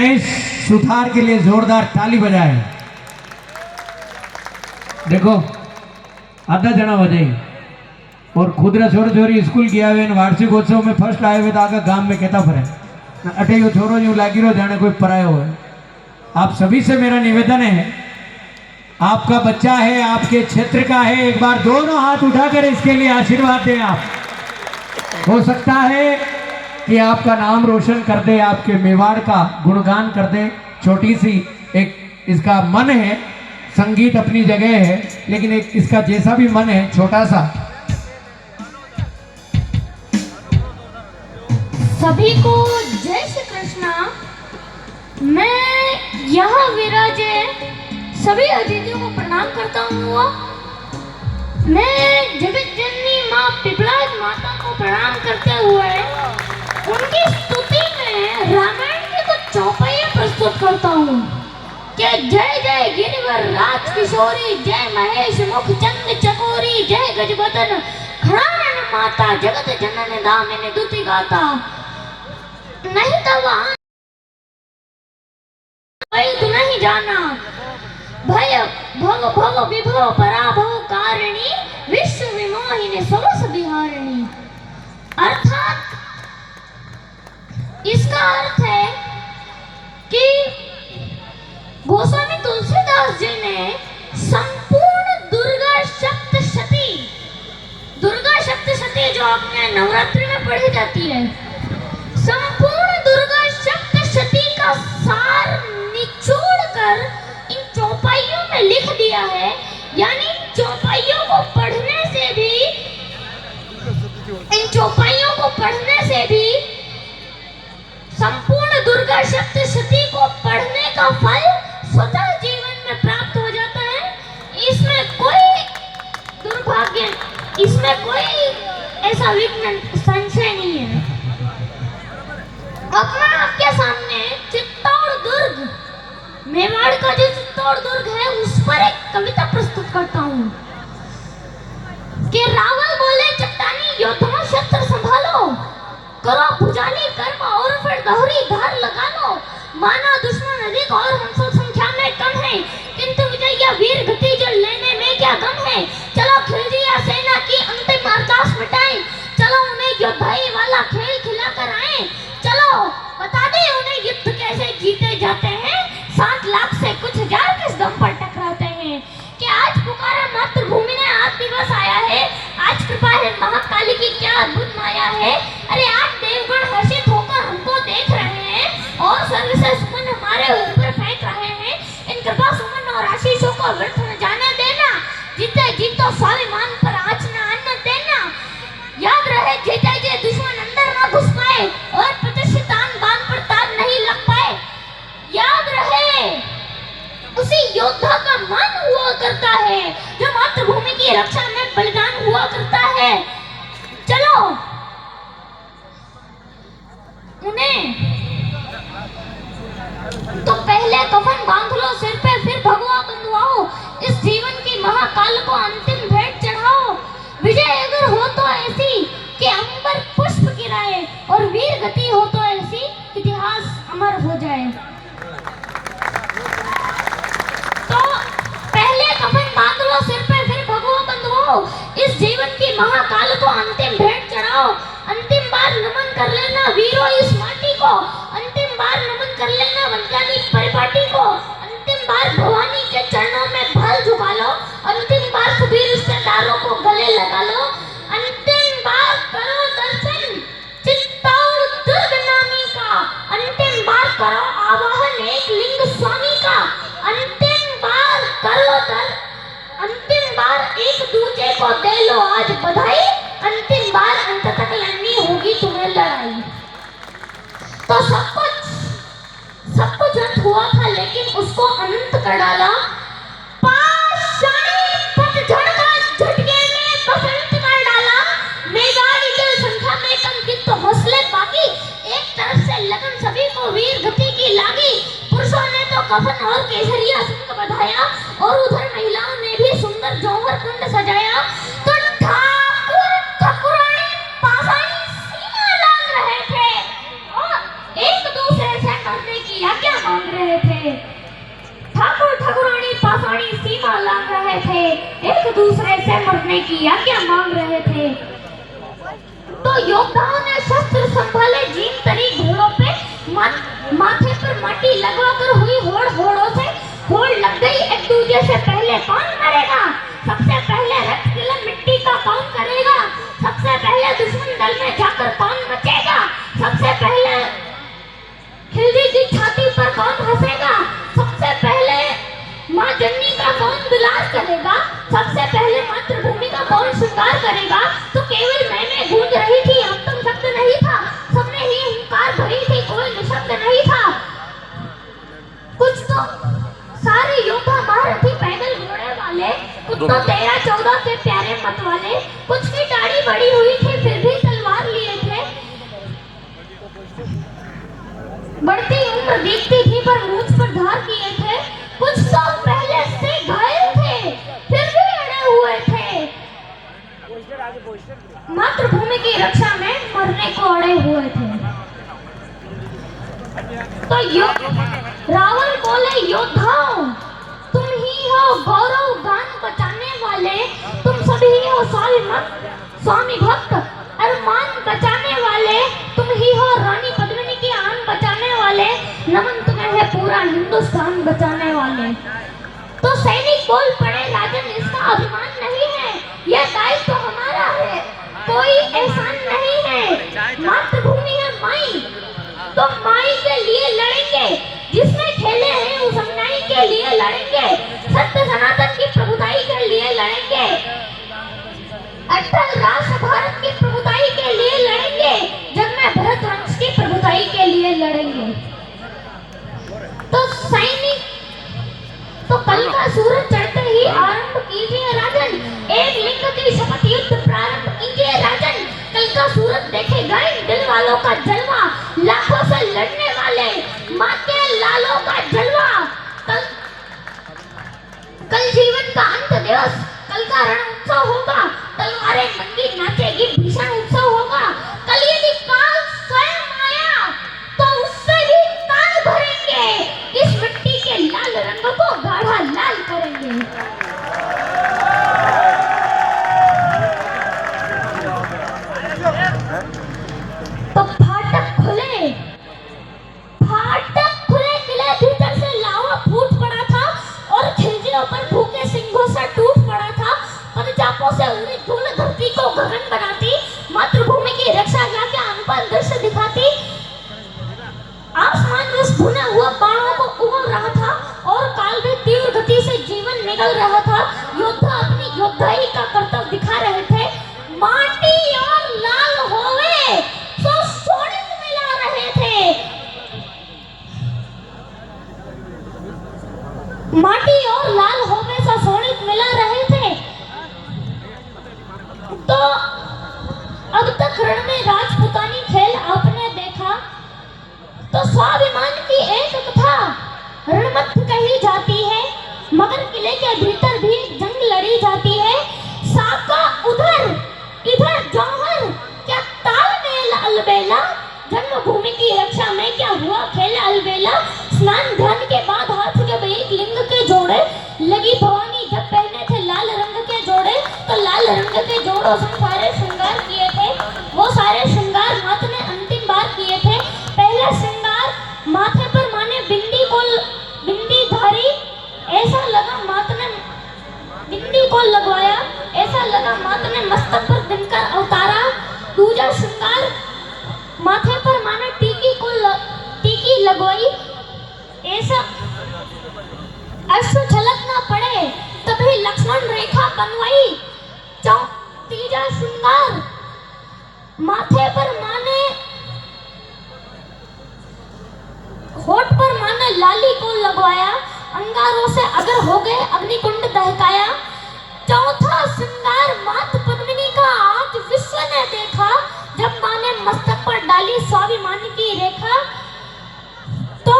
गणेश सुथार के लिए जोरदार ताली बजाए। देखो आधा जना हो जाए और खुदरा छोरो छोरी स्कूल गया हुए वार्षिकोत्सव में फर्स्ट आए हुए तो आगे गांव में कहता फिर अटे यो छोरो यूं लागी रो जाने कोई परायो है। आप सभी से मेरा निवेदन है, आपका बच्चा है, आपके क्षेत्र का है, एक बार दोनों हाथ उठाकर इसके लिए आशीर्वाद दें। आप हो सकता है कि आपका नाम रोशन कर दे, आपके मेवाड़ का गुणगान कर दे। छोटी सी एक इसका मन है, संगीत अपनी जगह है, लेकिन एक इसका जैसा भी मन है छोटा सा। सभी को जय श्री कृष्णा। मैं यहाँ विराजे सभी अतिथियों को प्रणाम करता हूँ। मैं जगत जननी माँ पिपलाद माता को प्रणाम करते हुए उनकी स्तुति में रामायण के कुछ चौपाइयाँ प्रस्तुत करता हूँ कि जय जय गिरिवर राज किशोरी, जय महेश मुख चंद चकोरी, जय गजबदन खड़ानन माता, जगत जनन दामिनी दुति गाता। नहीं तो वहाँ तो नहीं जाना। भय भव भव विभव पराभव कारिणी, विश्व विमोहिनी समस विहारिणी। अर्थात इसका अर्थ है कि गोस्वामी तुलसीदास जी ने संपूर्ण दुर्गा सप्तशती जो आपने नवरात्रि में पढ़ी जाती है, संपूर्ण दुर्गा सप्तशती का सार निचोड़ कर इन चौपाइयों में लिख दिया है। यानी चौपाइयों को पढ़ने से भी संपूर्ण दुर्गा सप्तशती को पढ़ने का फल स्वतः जीवन में प्राप्त हो जाता है। इसमें कोई दुर्भाग्य, इसमें कोई ऐसा विघ्न संशय नहीं है। अब मैं आपके सामने चित्तौड़ दुर्ग, मेवाड़ का जो चित्तौड़ दुर्ग है, उस पर एक कविता प्रस्तुत करता हूँ कि रावण बोले चट्टानी योद्धाओं शस्त्र संभालो, करो भुजाली कर्म और फिर दोहरी धार लगा लो। माना दुश्मन अधिक और हम सब संख्या में कम है, किंतु विजय या वीर गति जो लेने में क्या गम है। चलो खिलजिया सेना की अंतिम अरदास मिटाएं, चलो उन्हें योद्धाई वाला खेल खिला कर आए। चलो बता दे उन्हें युद्ध कैसे जीते जाते हैं, 7 लाख से कुछ हजार किस दम पर टकराते हैं। कि आज पुकारा मातृभूमि ने आज दिवस आया है, आज कृपा है महाकाली की क्या अद्भुत माया है। अरे आज देवगण हर्षित होकर हमको देख रहे हैं और स्वर्ग से सुमन हमारे ऊपर फेंक रहे हैं। इन कृपा सुमन और आशीषों को व्यर्थ न जाने देना, जीते जीतो स्वाभिमान पर आँच न आने देना। याद रहे जीते जी दुश्मन अंदर न घुस पाए और प्रतिष्ठितान बांध पर ताज नहीं लग पाए। याद रहे उसी योद्धा का मान हुआ करता है जो मातृभूमि की रक्षा में बलिदान हुआ करता है। चलो उन्हें तो पहले कफन बांध लो सिर पे, फिर भगवा बंधवाओ, इस जीवन की महाकाल को अंतिम भेंट चढ़ाओ। विजय अगर हो तो ऐसी कि अंबर पुष्प गिराए और वीर गति हो तो ऐसी इतिहास अमर हो जाए। तो पहले कफन बांध लो सिर पे, फिर भगवा बंधवाओ, इस जीवन की महाकाल को अंतिम भेंट चढ़ाओ। अंतिम बार नमन कर लेना वीरों इस माटी को, अंतिम बार नमन कर लेना वंजानी परिपाटी को। अंतिम बार भवानी के चरणों में भाल झुका लो, अंतिम बार सभी रिश्तेदारों को गले लगा लो। अंतिम बार करो दर्शन चित्तौड़ दुर्ग नामी का, अंतिम बार करो आवाहन एक लिंग स्वामी का। अंतिम बार करो अंतिम बार एक दूसरे को दे लो आज बधाई, अंतिम बार अंत तक लड़नी होगी तुम्हें लड़ाई। तो सब कुछ अंत हुआ था, लेकिन उसको अनंत कर डाला पाषाणी पतझड़ का झटके में बसंत कर डाला। मेघाड़ी जल संख्या में कम किंतु हौसले बाकी, एक तरफ से लगन सभी को वीर गति की लागी। पुरुषों ने तो कफन और केसरिया सिंह बधाया और उधर महिलाओं ने भी सुंदर जौहर कुंड सजाया। तो ठाकुर ठाकुरानी पाषाणी सीमा लांघ रहे थे और एक दूसरे से करने की आज्ञा मांग रहे थे। ठाकुर ठाकुरानी पासानी सीमा लांग रहे थे, एक दूसरे से मरने की आज्ञा मांग रहे थे। तो योद्धाओं ने शस्त्र संभाले, जीन तरी घोड़ों पे माथे पर माटी लगवाकर हुई होड़ होड़ों से होड़ लग गई। एक दूसरे से पहले कौन मरेगा, सबसे पहले रक्त गिलन मिट्टी का कौन करेगा, सबसे पहले दुश्मन दल में जाकर कौन मचेगा, सबसे पहले खिलजी की छाती पर कौन हंसेगा, सबसे पहले माँ जननी का कौन दुलार करेगा, सबसे पहले मातृभूमि का कौन श्रृंगार करेगा। तो केवल मैं गूंज रही थी, अंतम शब्द नहीं था, सबने ही हुंकार भरी थी, कोई निशब्द नहीं था। कुछ तो सारे योद्धा महारथी पैदल घोड़े वाले, कुछ तो 13-14 के प्यारे मत वाले, कुछ की दाढ़ी बड़ी हुई थी फिर भी तलवार लिए थे। बढ़ती उम्र दिखती थी पर मूंछ पर धार किए थे, कुछ तो पहले से घायल थे फिर भी अड़े हुए थे, मातृभूमि की रक्षा में मरने को अड़े हुए थे। तो रावण बोले, योद्धाओं तुम ही हो गौरव गान बचाने वाले, तुम सभी हो स्वामी भक्त अरमान बचाने वाले, तुम ही हो रानी पद्मिनी की आन बचाने वाले, नमन तुम्हें है पूरा हिंदुस्तान बचाने वाले। तो सैनिक बोल पड़े, राजन इसका अभिमान नहीं है, यह दायित्व तो हमारा है, कोई एहसान नहीं है, मातृभूमि है माई, तो माई के लिए लड़ेंगे, जिसने खेले हैं उस अन्याय के लिए लड़ेंगे, सत्य सनातन की प्रभुताई के लिए लड़ेंगे, अटल राष्ट्र भारत की प्रभुताई के लिए लड़ेंगे, जग में भरत वंश की प्रभुताई के लिए लड़ेंगे। तो सैनिक तो कल का सूरज चढ़ते ही आरंभ कीजिए राजन, एक लिंग की शपथ युद्ध प्रारंभ कीजिए राजन, कल का सूरज देखेगा इन दिल वालों का जलवा, लाखों से लड़ने वाले माँ के लालों का जलवा। कल जीवन का अंत दिवस, कल का रण उत्सव होगा, तलवारें नंगी नाचेगी, भीषण उत्सव होगा। कल यदि काल स्वयं आया तो उससे भी काल भरेंगे, इस मिट्टी के लाल रंग को गाढ़ा लाल करेंगे। तो फाटक खुले किले भीतर से लावा फूट पड़ा था और खिलजियों पर भूखे सिंहों से टूट पड़ा था। पदचापों से उड़ी धूल धरती को गगन बनाती, मातृभूमि की रक्षा क्या अनुपम दृश्य दिखाती। आसमान में भुना हुआ बाणों को उगल रहा था और काल भी तीव्र गति से जीवन निकल रहा था। योद्धा अपनी योद्धाई का कर्तव्य दिखा रहे थे। माटी और लाल होवे तो सोने मिला रहे थे, माटी और लाल होवे से सोने मिला रहे थे। तो अब तक रण में राजपुतानी खेल आपने देखा, तो स्वाभिमान की एक कथा रणमत कही जाती है, मगर किले के भीतर भी जंग लड़ी जाती है। साका उधर इधर जौहर, क्या तालमेल अलबेला, जन्मभूमि की रक्षा में क्या हुआ खेल अलबेला। स्नान ध्यान के बाद हाथ जब एक लिंग के जोड़े, लगी भवानी जब पहने थे लाल रंग के जोड़े, तो लाल रंग के जोड़ों से सारे श्रृंगार किए थे। वो सारे श्रृंगार माता ने अंतिम बार किए थे। पहला श्रृंगार माथे पर माने बिंदी धारी, ऐसा लगा माता ने बिंदी को लगवाया, ऐसा लगा माता ने मस्तक पर दिनकर अवतारा। दूजा श्रृंगार माथे पर माने टीकी लगवाई, ऐसा अश्रु छलक ना पड़े तभी लक्ष्मण रेखा बनवाई। तीजा श्रृंगार माथे पर माने होठ पर माने लाली को लगवाया, अंगारों से अगर हो गए अग्निकुंड दहकाया। चौथा श्रृंगार मात पद्मिनी का आज विश्व ने देखा, जब मां ने मस्तक पर डाली स्वाभिमान की रेखा। तो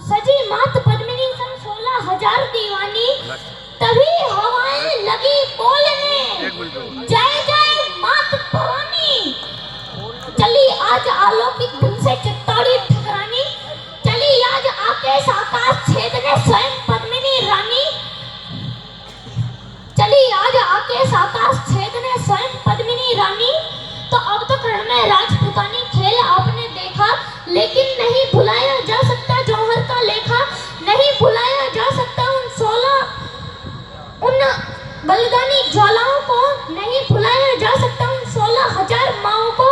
सजी मात पद्मिनी सन 16,000 दीवानी, तभी हवाएं लगी बोलने, जय जय मात भवानी। चली आज आलौकिक धुन से चित्तौड़ी ठकरानी, चली आज आकेश आकाश छेदने स्वयं पद्मिनी रानी, चली आज आकेश आकाश छेदने स्वयं पद्मिनी रानी। तो अब तक रण में राजपूतानी खेल आपने देखा, लेकिन नहीं भुलाया जा सकता जौहर का लेखा, नहीं भुलाया जा सकता उन बलिदानी ज्वालाओं को, नहीं भुलाया जा सकता उन 16,000 माओं को,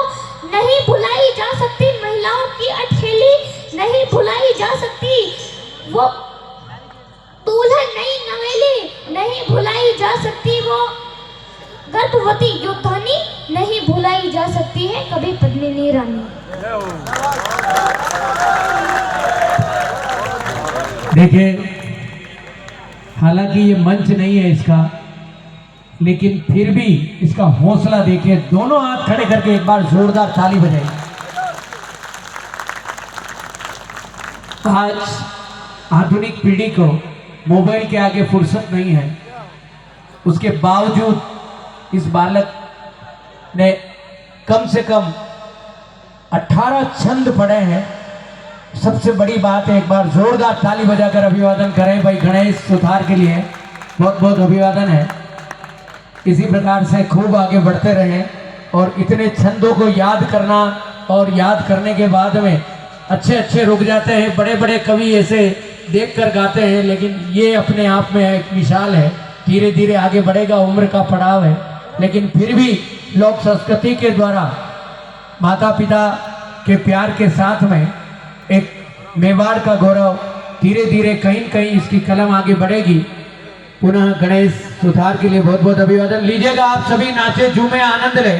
नहीं भुलाई जा सकती महिलाओं की अठेली, नहीं भुलाई जा सकती वो दुल्हन नई नवेली, नहीं भुलाई जा सकती वो गर्भवती योद्धानी, नहीं भुलाई जा सकती है कभी पद्मिनी रानी। देखिए, हालांकि ये मंच नहीं है इसका, लेकिन फिर भी इसका हौसला देखिए। दोनों हाथ खड़े करके एक बार जोरदार ताली बजाइए। आज आधुनिक पीढ़ी को मोबाइल के आगे फुर्सत नहीं है, उसके बावजूद इस बालक ने कम से कम 18 छंद पढ़े हैं। सबसे बड़ी बात है, एक बार जोरदार ताली बजाकर अभिवादन करें भाई गणेश सुथार के लिए। बहुत बहुत अभिवादन है। इसी प्रकार से खूब आगे बढ़ते रहें और इतने छंदों को याद करना, और याद करने के बाद में अच्छे अच्छे रुक जाते हैं। बड़े बड़े कवि ऐसे देखकर गाते हैं, लेकिन ये अपने आप में एक मिसाल है। धीरे धीरे आगे बढ़ेगा, उम्र का पड़ाव है, लेकिन फिर भी लोक संस्कृति के द्वारा माता पिता के प्यार के साथ में एक मेवाड़ का गौरव धीरे धीरे कहीं न कहीं इसकी कलम आगे बढ़ेगी। पुनः गणेश सुथार के लिए बहुत बहुत अभिवादन। लीजिएगा आप सभी, नाचे झूमे आनंद ले।